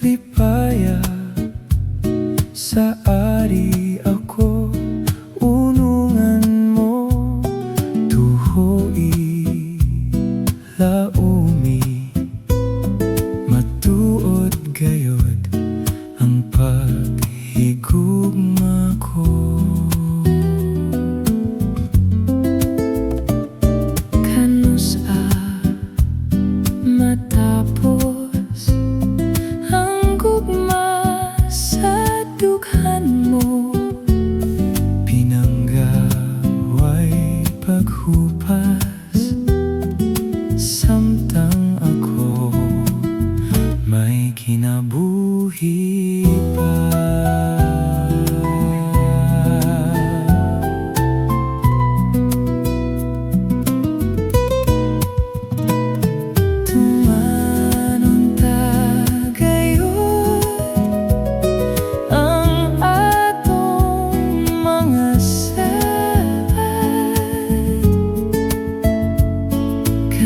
lipaya sa ari ako unungan mo tuhoi laumi matuod gayod ang paghigugma ko. Matapos ang gugma sa dughan mo, pinanggaway paghupas, samtang ako may kinabuhi pa.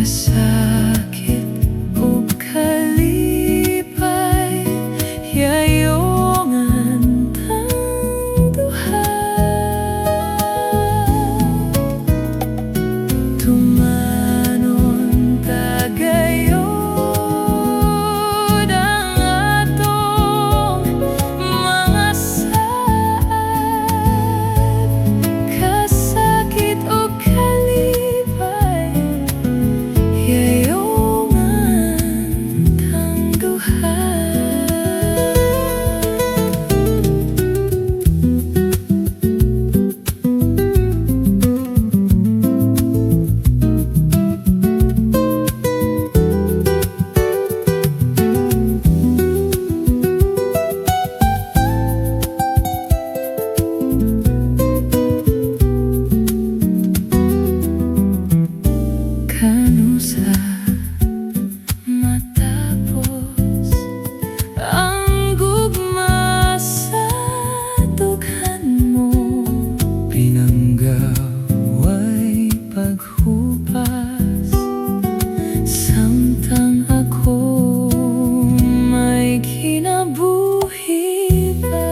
Sakit o kalipay, yayongan tang duha. Tumanon tagayod ang atong mga saad. Kasakit o kalipay, yayongan tang duha. Kanusa matapos ang gugma sa dughan mo, pinanggaway paghupas, samtang ako may kinabuhi pa.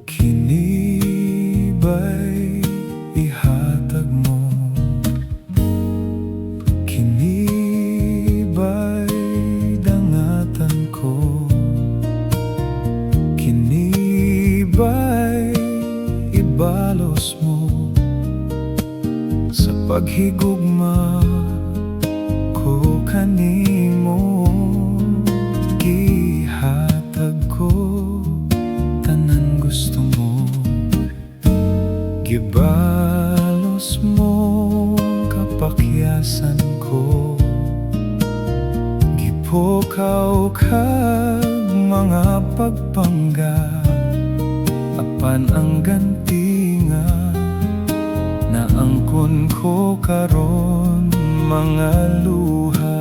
Kinibay ihatag mo, kinibay dangatan ko, kinibay ibalos mo sa paghigugma ko kanimo. Gihatag ko tanan gusto mo, gibalos mo kapakyasan ko, gipukaw kag mga pagpanggap, apan ang ganti nga naangkon ko karon mga luha.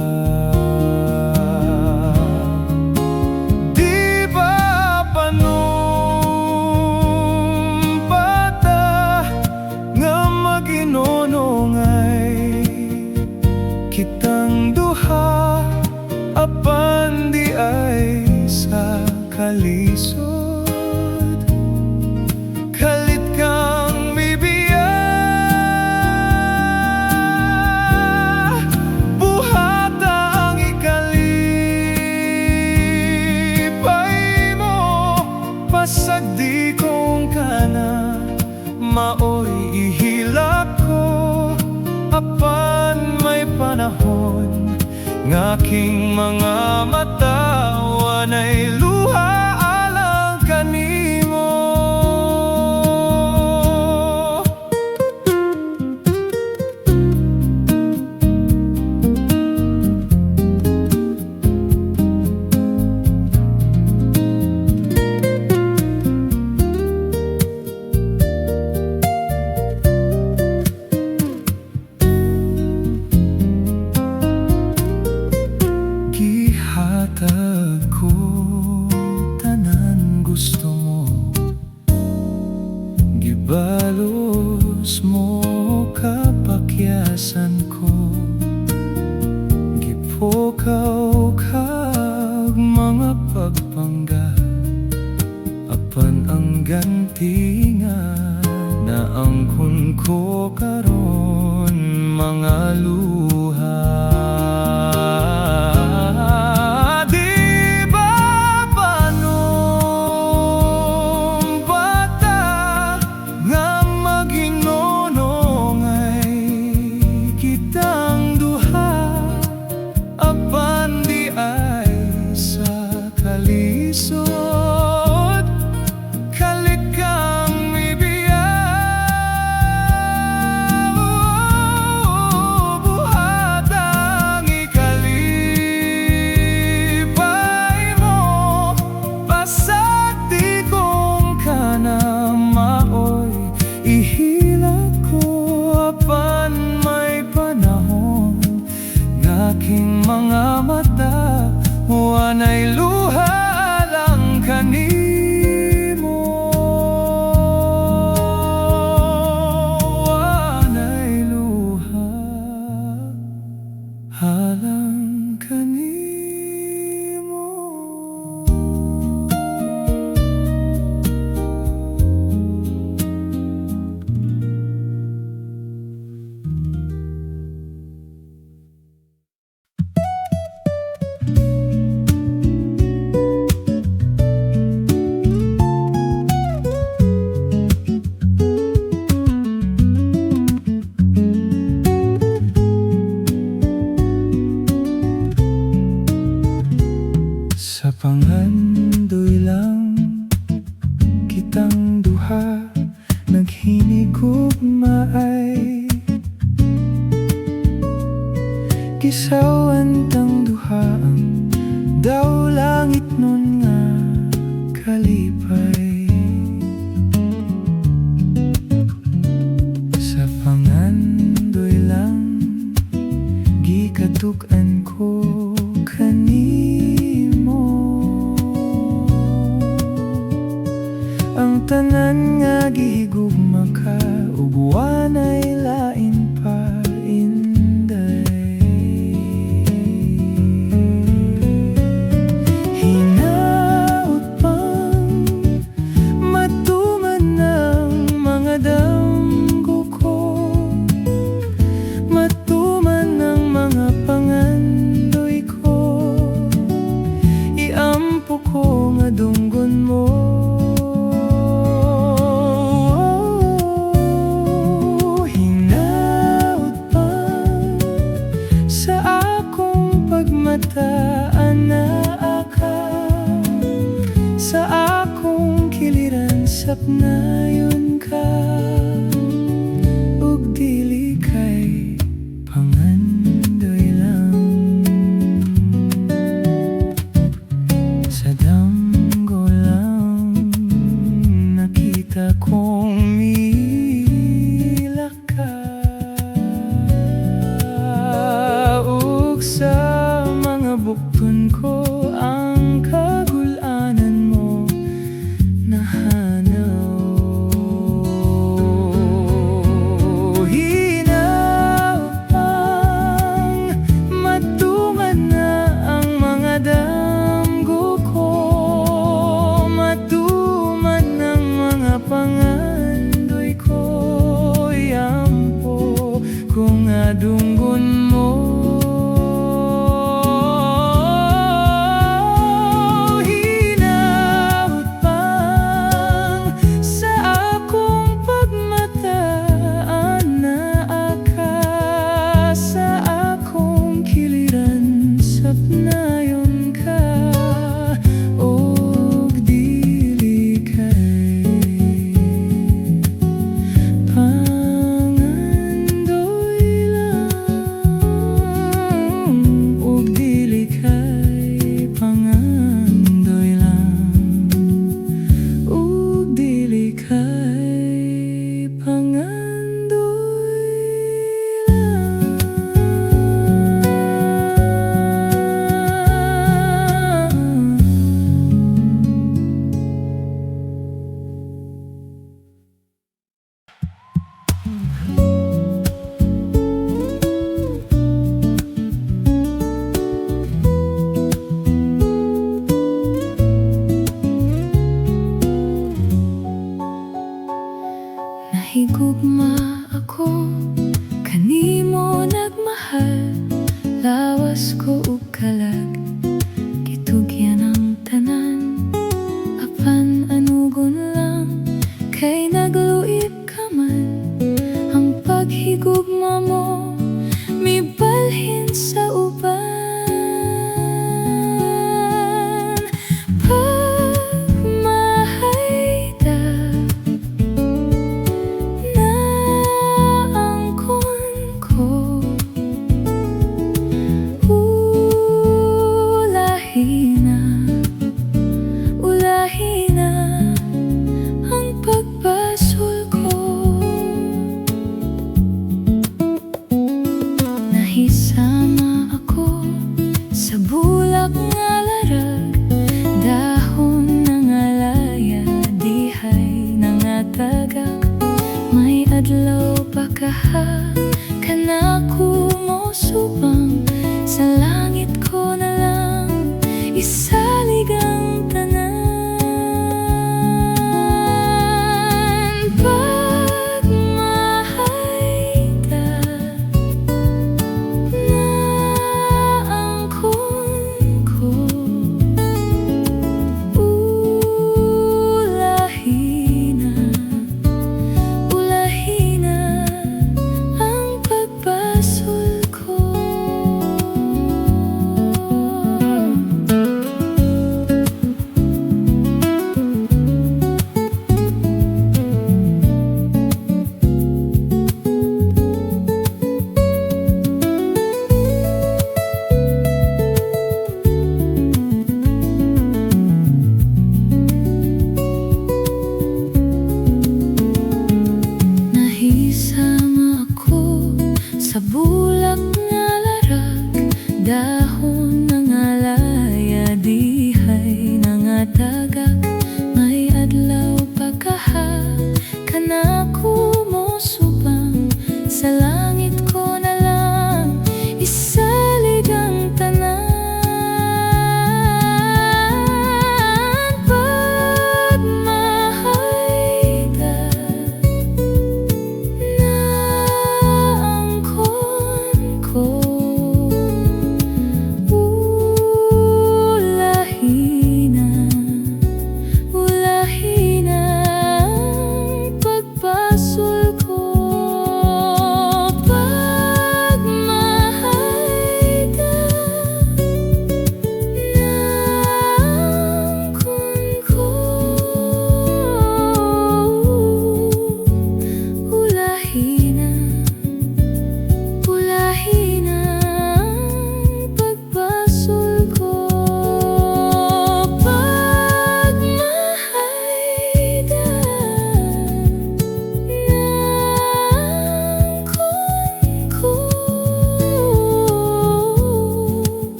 apan di ay sa kalisod. Kalit kang mibiya, buhat ang ikalipay mo. Pasagdi kong kana, maoy ihilak ko, apan may panahon ngaking mga mata wanay luha alang kanimo. Gihatag ko tanan gusto mo, gibalos mo kapakyasan ko, gipukaw kag mga pagpangga, apan ang ganti nga naangkon ko karon mga luha. Aking mga mata wanay luha lang kanimo, wanay luha halang kanimo. Sa pangandoy lang kitang duha naghinigugmaay, gisawan tang duha ang daw langit nun nga kalipay. Sa pangandoy lang gikatukan ko ang tanan nga gihigugma ka, ug wanay lain pa inday. Hinaut pang matuman ng mga damgo ko, matuman ng mga pangandoy ko, iampo ko nga dunggon mo. Sa akong kiliran sapnayon ka, ug dili kay pangandoy lang. Sa damgo lang nakita kong mila ka, ug sa mga bukton ko ang kagulanan mo nahanaw.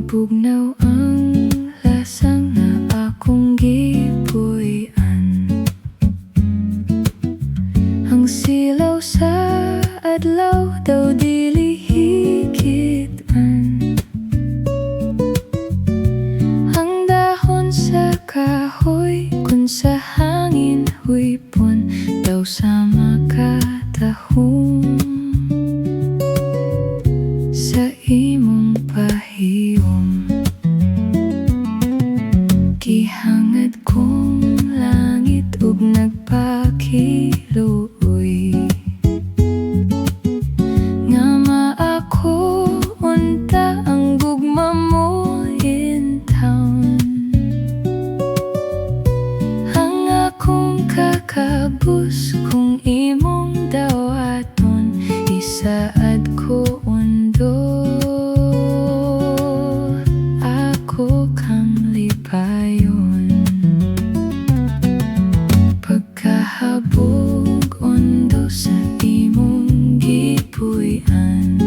Mabugnaw ang lasang na akong gipuy-an. Ang silaw sa adlaw daw dili higit-an. Ang dahon sa kahoy kun sa hangin huipon daw sama katahom. Sa imong pahiyom gihangad kong langit ug nagpakiluoy. Nga maako unta ang gugma mo in town. Ang akong kakabus kung imong dawaton, isaad ko undo. Ako kang lipayon. Pagkahabog undo sa imong gipuy-an,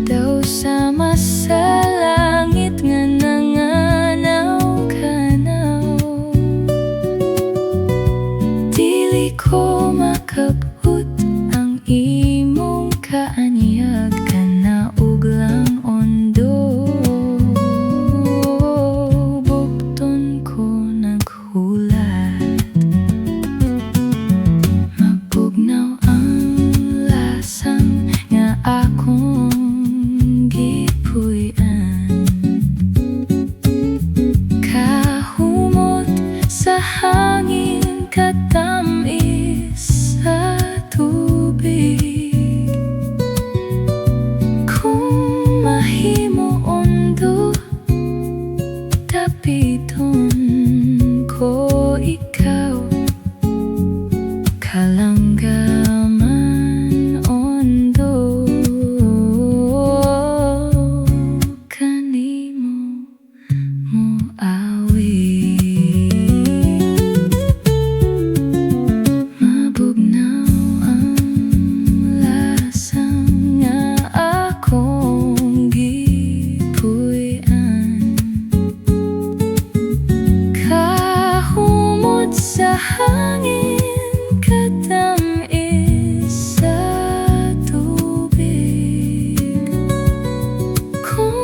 daw sama sa langit nga nanganaw-kanaw. Dili ko makabut ang imong kaanyag, kanaog lang ondo. Bukton ko naghulat. Mabugnaw ang lasang nga akong gipuy-an. Kahumot sa hangin, katamis sa tubig. Kung mahimo undo, tapiton ko ikaw. Kalanggaman ondo, kanimo mo awit. Mabugnaw ang lasang nga akong gipuy-an. Kahumot sa hangin, katamis sa tubig. Kung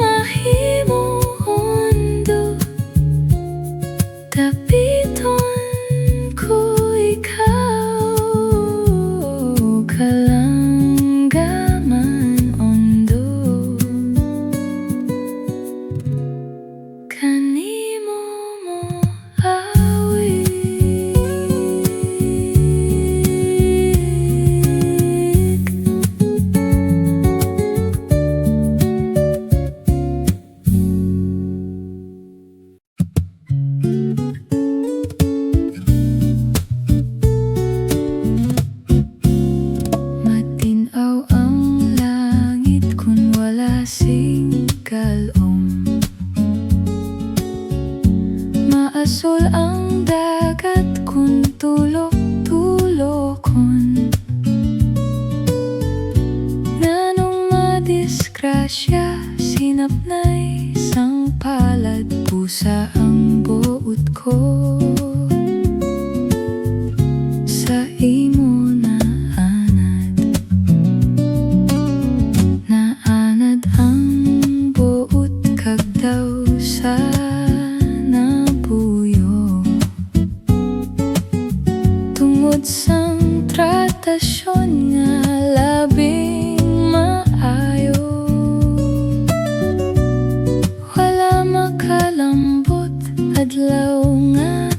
mahimo undo, tapiton ko ikaw. Kalanggaman ondo, kanimo mo awit. Matinaw ang langit kun wala sing kalom. Maasul ang dagat kun tulok-tulokon. Nanong madisgrasya, sinapnay sang palad, pusa ang buot ko. Sa imo naanad ang buot kag daw sa nabuyo. Tungod sang tratasyon nga labing maayo, wala makalambot adlaw nga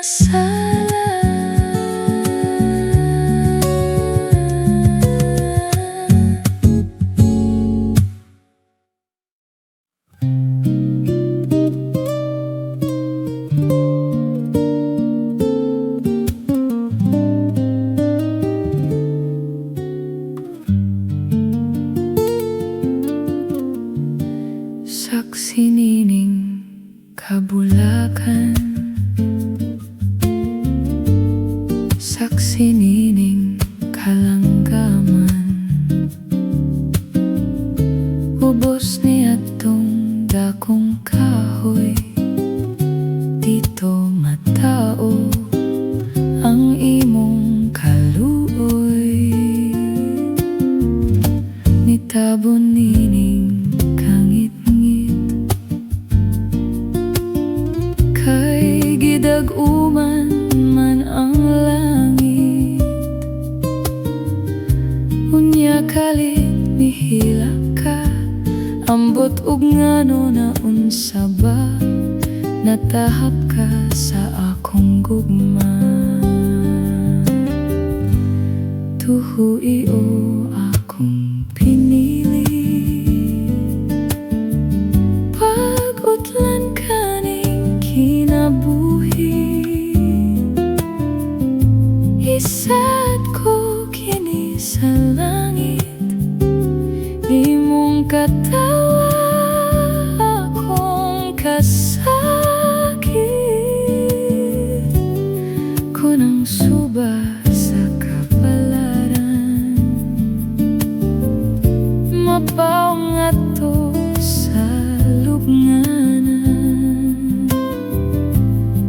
sala. Saksi nining kabulakan, saksi nining kalanggaman, ubos ni atong dakong kahoy, dito matao ang imong kaluoy. Nitabon nining kangit-ngit, kay gidag-uman man ang langit. Unya kalit mihila ka, ambot ug ngano na unsa ba, natahap ka sa akong gugma. Tuhui o akong pinili, pag-utlan ka ning kinabuhi. Isad ko kini sa langit, imong katawa akong kasakit. Kunang suba sa kapalaran, mapaw nga to sa lubnganan.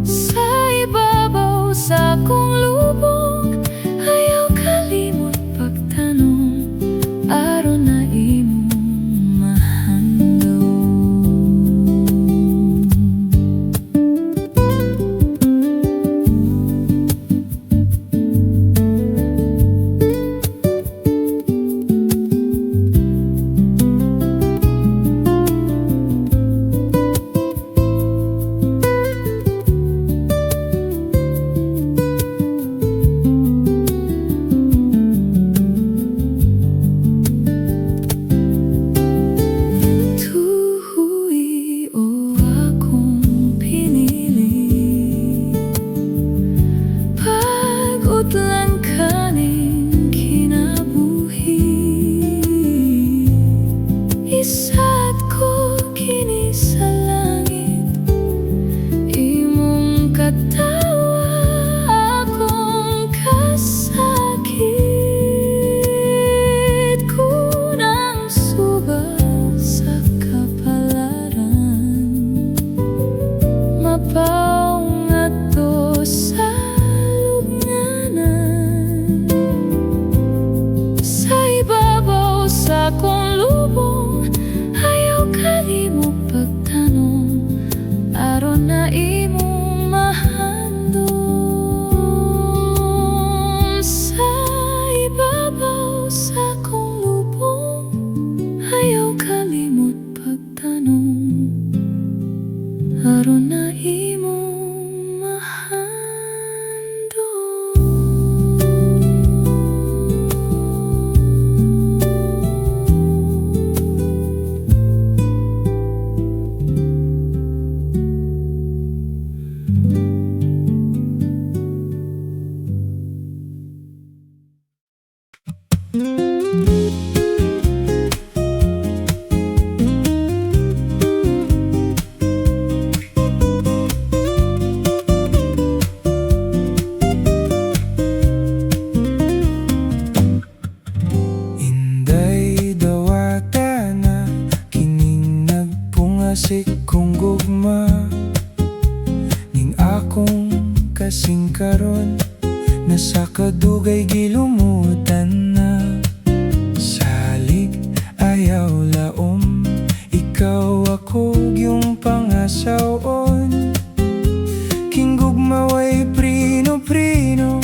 Sa ibabaw sa akong lubong, ayaw kalimot pagtanong, aron na imong mahandom. Tuhui o akong pinili, pag-utlan ka ning kinabuhi. Isad ko kini sa langit, imong katawa akong kasakit. Kunang suba sa kapalaran, mapaw nga to sa lubnganan. Sa ibabaw sa akong lubong, ayaw kalimot pagtanong, aron na imong mahandom. Sa ibabaw sa akong lubong, ayaw kalimot pagtanong, aron na imong mahandom. Inday dawata na kining nagpungasik kong gugma, ning akong kasing karon nasa kadugay gilumutan na. Salig ayaw laom, ikaw ako yung pangasawon. King gugma way prino-prino,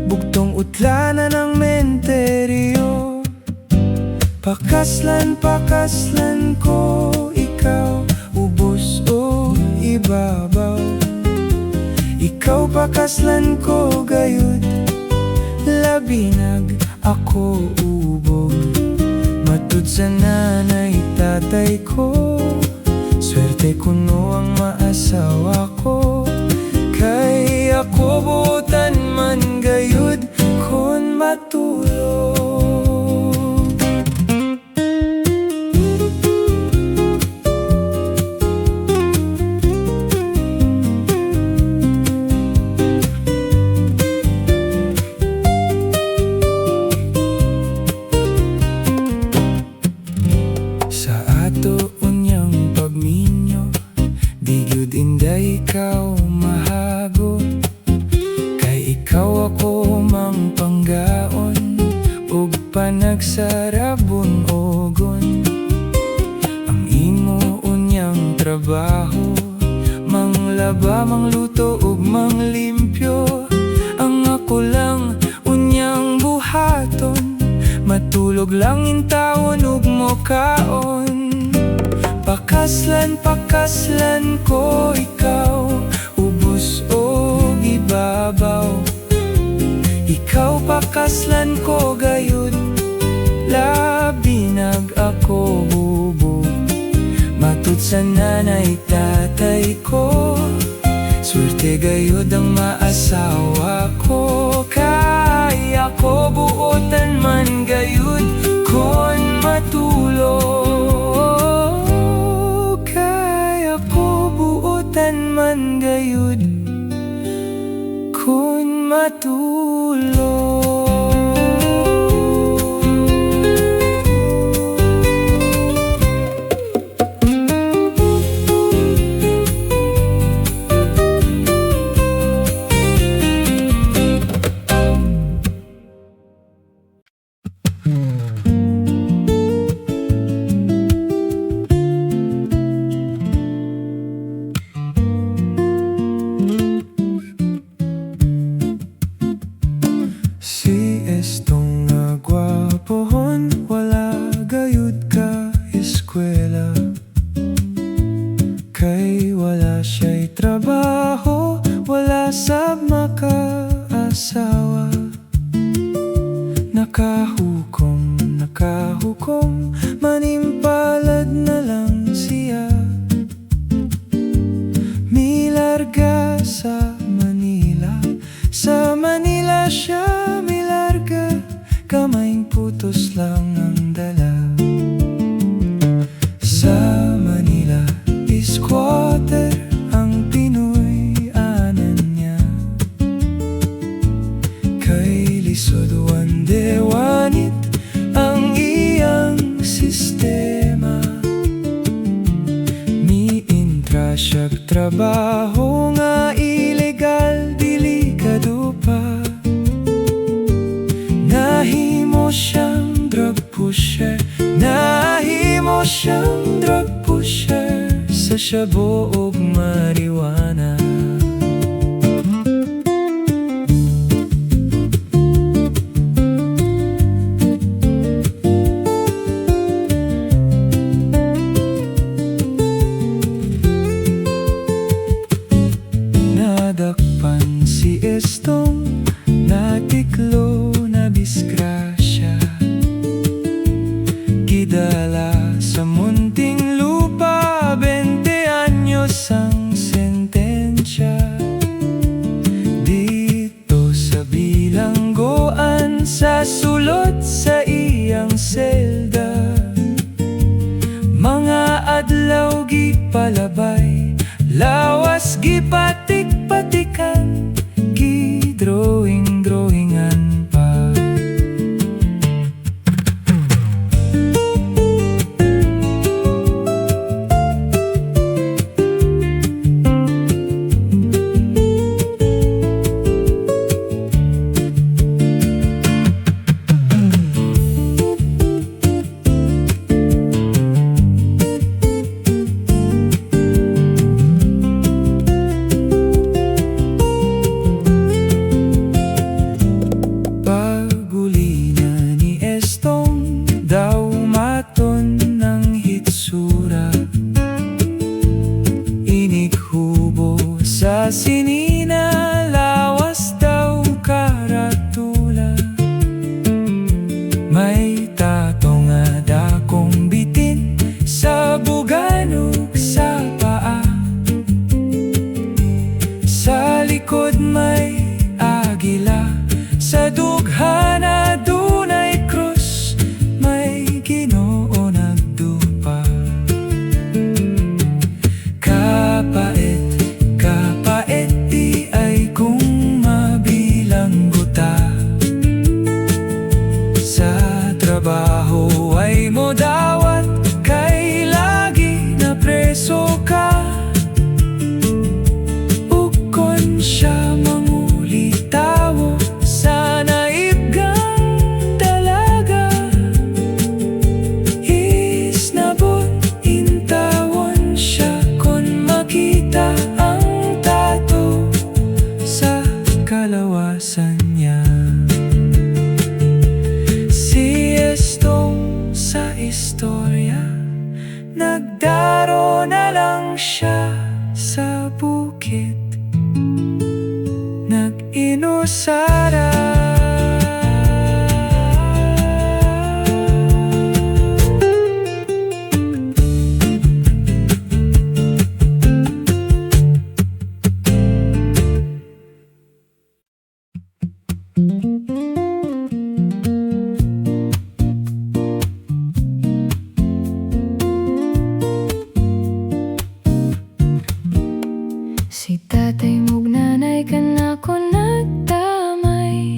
bugtong utlanan ng menteryo. Pakaslan ko ikaw, ubos o ibabaw. Ikaw pa pakaslan ko gayud, labinag ako ubog, matud sa nanay tatay ko. Swerte kuno ang maasawa ko, kay ako buotan man gayud kon matulog. Sa ato unyang pagminyo, di gyud inday ikaw mahagot, kay ikaw ako mang panggaon ug panagsarabon ogon. Ang imo unyang trabaho, manglaba, mangluto ug manglimpyo. Ang ako lang unyang buhaton, matulog lang intawon ug mokaon. Pakaslan, pakaslan ko ikaw, ubos o ibabaw. Ikaw pakaslan ko gayud, labinag ako bubog, matud sa nanay tatay ko. Swerte gayud ang maasawa ko, kay ako buotan man gayud kon matulog. Kay ako buotan man gayud kon matulog. Si estong nga gwapohon, wala gayud ka eskwela, kay wala siya'y trabaho, wala sab makaasawa. Nakahukom, nakahukom, manimpalad na lang siya, milarga sa Manila. Sa Manila siya milarga, kamayng putos lang ang dala. Sa Manila squatter ang Pinoy anan niya, kay lisod wanit ang iyang sistema. Miintra siyag trabaho nga ilegal, delikado pa. Nahimo siyang drug pusher, nahimo siyang drug pusher sa shabu ug marijuana. Nadakpan si estong, natiklo na disgrasya, gidala sa munting lupa, 20 anyos ang sentensya. Dito sa bilanggoan, sa sulod sa iyang selda, mga adlaw gipalabay, lawas gipatik-patikan, gidrawing-drawingan pa. likod may agila, sa dugha na dunay krus, may Ginoo nagdupa. Kapait, kapait di ay kung mabilang guta, sa trabaho ay mo dawat, kay lagi na preso ka. Ukon siya mangulitawo, sa naibgang dalaga, isnabot intawon siya kon makita ang tato sa kalawasan niya. Si Estong sa istorya, nagdaro na lang siya sa bukid, nag-inusara. Si tatay mog nanay kanako nagtamay,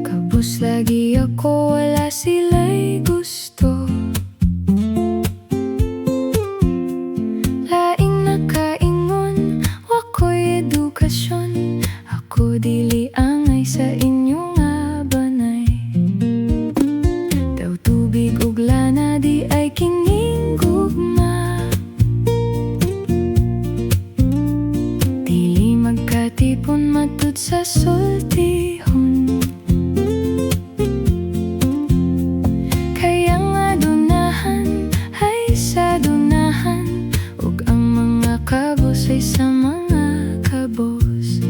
kabus lagi ako wala sila'y gusto. Laing nakaingon, wako'y edukasyon, ako dili angay sa inyong abanay. Daw tubig ug lana di ay kinging gugma, dili magkatipon matud sa sultihon. Kaya nga dunahan ay sa dunahan, ug ang mga kabos ay sa mga kabos.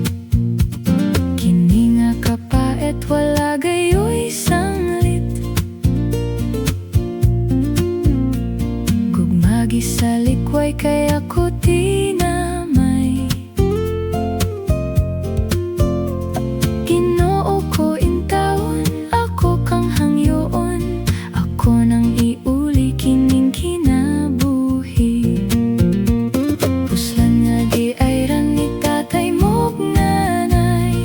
Kini nga kapait wala gayoy sanglit, gugmagi sa likway kaya ko tinamay. Ginoo ko intawon, ako kang hangyoon, ako nang iuli kining kinabuhi. Puslan nga di ay ran ni tatay mog nanay,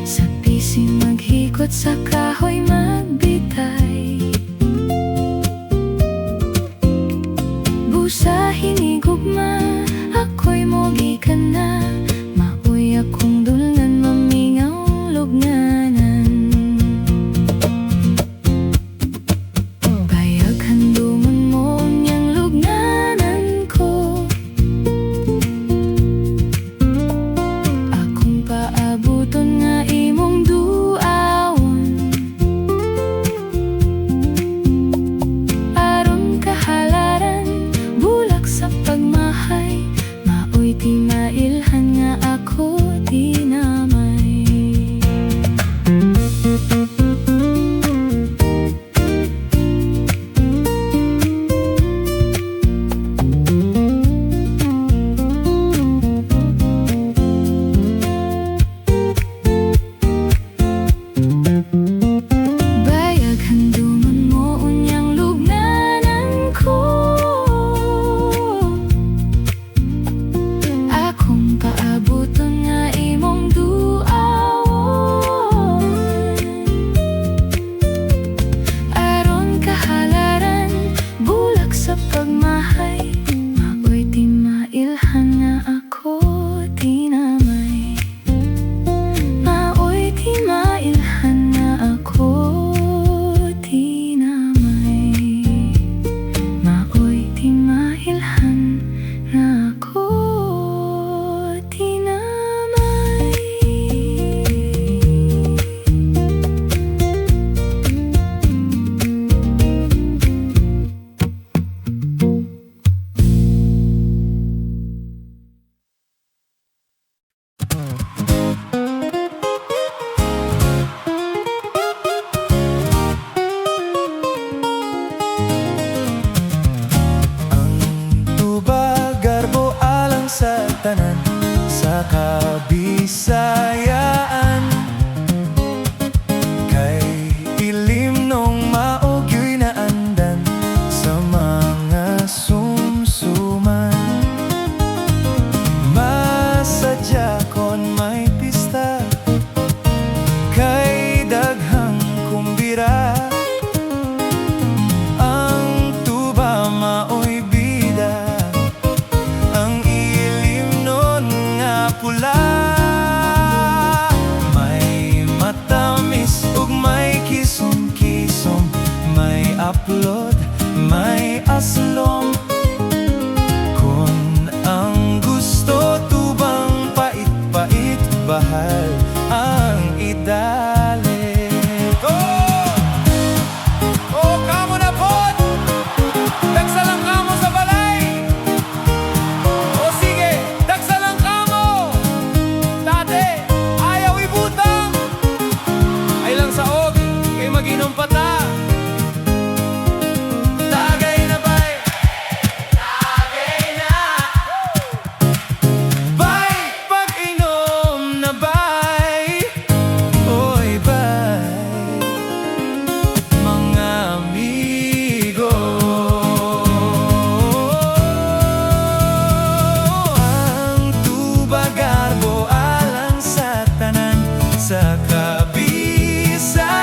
sa pisi maghikot sa kahoy magbitay. Busa hinigugma, ako'y mogi ka na, maoy akong dulngan mamingaw lugnanan. Bayag handumon mo unyang lugnanan ko, akong paabuton nga imong duawon. Aron kahalaran, bulak sa pagmahay, maoy ti mailhan Bisayaan. Kay ilim nung maugyo'y naandan sa mga sumsuman. Masadya kon may pista, kay daghang kumbira. Ang tuba maoy bida, ang ilim nun nga pula. May matamis ug may kisom-kisom, may upload, may aslom. Kung ang gusto tubang pait-pait, bahal ang idalit. Oh, kamo na pod! Dagsa lang kamo sa balay! O sige, dagsa lang kamo! Tate, ayaw ibutang! Ay lang sa og, kay mag-inom pa ta. Tagay na bay! Tagay na! Bay! Pag-inom na bay! Oy bay! Mga amigo, ang tubagarbo alang sa tanan sa Bisayaan.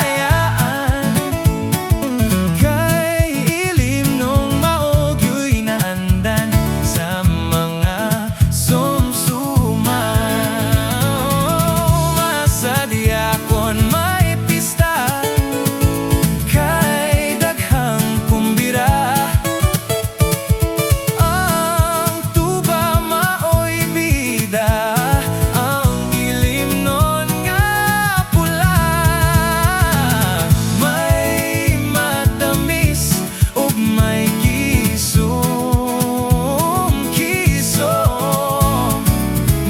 Kay ilim nung maugyo'y naandan sa mga sumsuman. Masadya kon may pista, kay daghang kumbira. Ang tuba maoy bida, ang ilim nun nga pula. May matamis ug may kisom-kisom,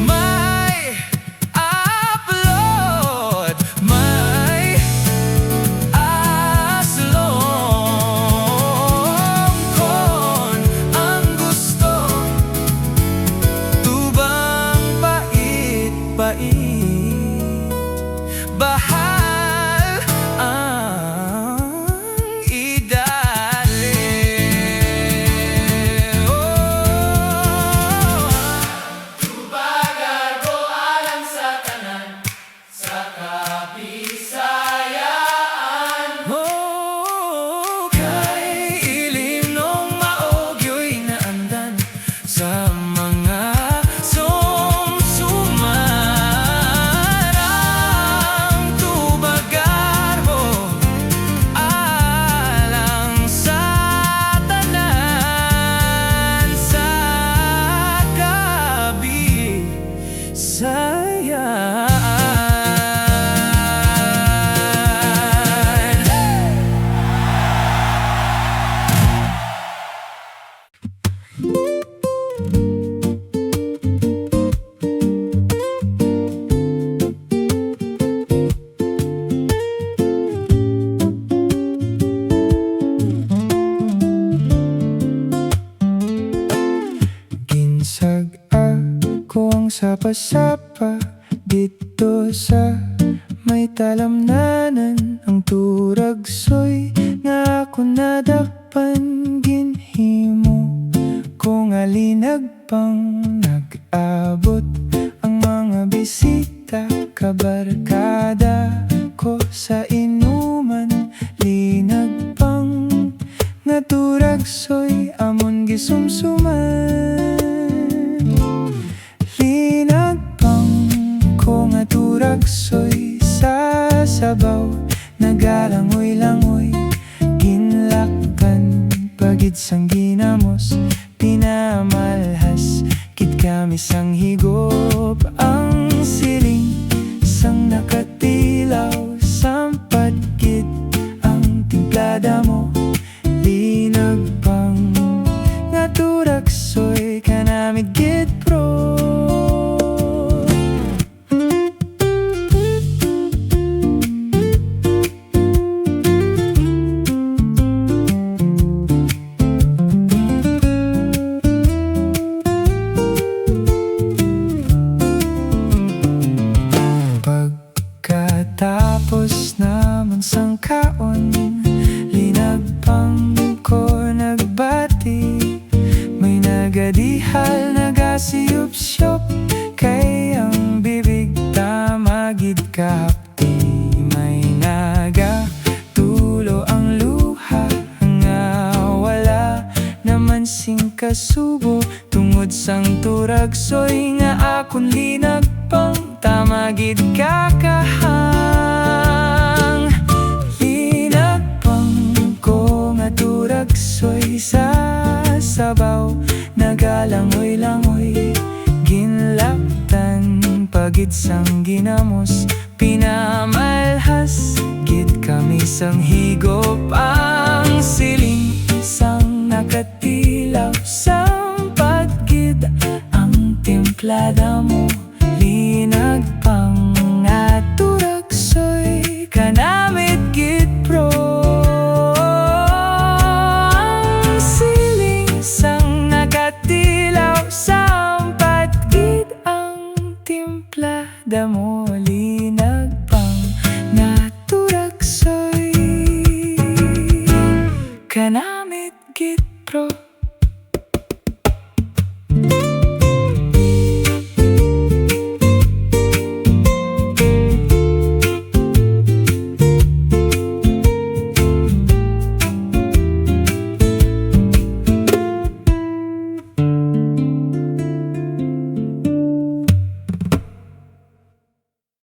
may upload, may aslom. Kon ang gusto tubang pait-pait, bahal ang idali. Tubagarbo alang sa tanan sa Bisayaan. Kay ilim nung maugyo'y naandan sa mga sumsuman. Ang tubagarbo alang sa tanan sa Bisayaan. Ginsag ako ang sapa-sapa dito sa may talamnanan. Ang turagsoy nga ako nadakpan, ginhimo kung alinag pang nag-abot ang mga bisita. Kabarkada ko sa inuman, linag pang nga turagsoy amon gisumsuman. Linag pang ko nga turagsoy sa sabaw, nagalangoy-langoy, ginlakkan pagid sang ginamos, pinamalhas kit kami sang higop. Ang siling sang nakatilaw, sampad kit ang timplada mo. Linag pang nga turagsoy kanamig git pro. nagadihal nagasiyup-syop, kay ang bibig tamagid kahapti. May nagatulo ang luha nga wala naman sing kasubo, tungod sang turagsoy nga akon linagpang tamagid kakahang. Linagpang ko nga turagsoy sa sabaw, nagalangoy-langoy, ginlaptan pagit sang ginamos, pinamalhas gid kami sang higop ang siling sang nakatilaw sang patgid ang templada mo. Linagpang